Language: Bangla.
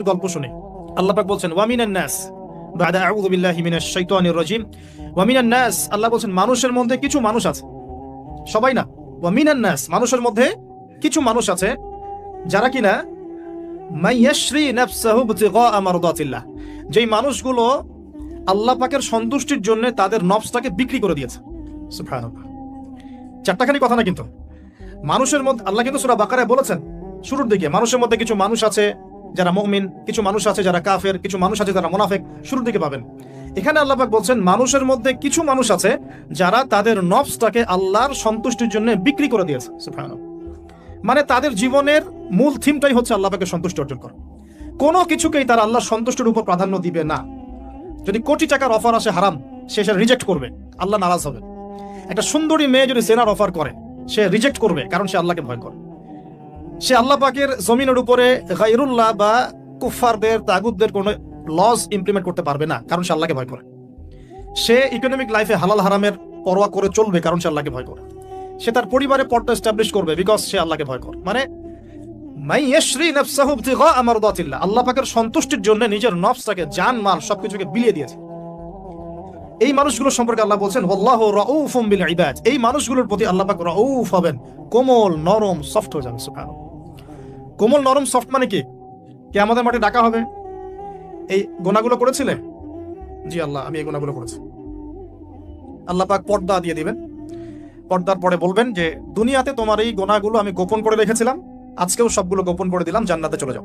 গল্প শুনি। আল্লাহ পাক বলছেন ওয়ামিনান নাস বাদা আউযু বিল্লাহি মিনাশ শাইতানির রাজিম, ওয়ামিনান নাস, আল্লাহ বলছেন মানুষের মধ্যে কিছু মানুষ আছে, সবাই না, ওয়ামিনান নাস, মানুষের মধ্যে কিছু মানুষ আছে যারা কিনা মাইয়াশরি নাফসাহু ইবতিগা মারদাতিল্লাহ, যেই মানুষগুলো আল্লাহ পাকের সন্তুষ্টির জন্য তাদের নফসটাকে বিক্রি করে দিয়েছে। সুবহানাল্লাহ, চারটাখানি কথা না কিন্তু। মানুষের মধ্যে আল্লাহ কিন্তু সূরা বাকারায় বলেছেন শুরুর দিকে, মানুষের মধ্যে কিছু মানুষ আছে যারা মুমিন, কিছু মানুষ আছে যারা কাফের, কিছু মানুষ আছে যারা মুনাফিক, শুরুর দিকে পাবেন। এখানে আল্লাহ পাক বলছেন মানুষের মধ্যে কিছু মানুষ আছে যারা তাদের নফসটাকে আল্লাহর সন্তুষ্টির জন্য বিক্রি করে দিয়েছে। সুবহানাল্লাহ, মানে তাদের জীবনের মূল থিমটাই হচ্ছে আল্লাহ পাকের সন্তুষ্টি অর্জন করা। কোনো কিছুকেই তারা আল্লাহর সন্তুষ্টির উপর প্রাধান্য দিবে না। যদি কোটি টাকার অফার আসে হারাম, সে সেটা রিজেক্ট করবে, আল্লাহ নারাজ হবে। একটা সুন্দরী মেয়ে যদি জেনার অফার করে, সে রিজেক্ট করবে, কারণ সে আল্লাহকে ভয় করে। সে আল্লাহ পাকের জমিনের উপরে গায়রুল্লাহ বা কুফফারদের, তাগুতদের কোনো লজ ইমপ্লিমেন্ট করতে পারবে না, কারণ সে আল্লাহকে ভয় করে। সে ইকোনমিক লাইফে হালাল হারামের পরোয়া করে চলবে, কারণ সে আল্লাহকে ভয় করে। সে তার পরিবারে পর্দা এস্টাবলিশ করবে, বিকজ সে আল্লাহকে ভয় করে। মানে মাইয়াশরি নাফসাহু ইবতিগা মারদাতিল্লাহ, আল্লাহ পাকের সন্তুষ্টির জন্য নিজের নফসটাকে, জান মাল সবকিছুকে বিলিয়ে দিয়েছে। এই মানুষগুলো সম্পর্কে আল্লাহ বলছেন ওয়াল্লাহু রাউফুম বিল ইবাদ, এই মানুষগুলোর প্রতি আল্লাহ পাক রাউফ হবেন, কোমল নরম সফট হয়ে যাবেন। সুবহানাল্লাহ, কোমল নরম সফট মানে কি? কিয়ামতের মাঠে ডাকা হবে, এই গুনাহগুলো করেছিলে? জি আল্লাহ, আমি এই গুনাহগুলো করেছি। আল্লাহ পাক পর্দা দিয়ে দিবেন, পর্দার পরে বলবেন যে দুনিয়াতে তোমার এই গুনাহগুলো আমি গোপন করে রেখেছিলাম, আজকেও সবগুলো গোপন করে দিলাম, জান্নাতে চলে যাও।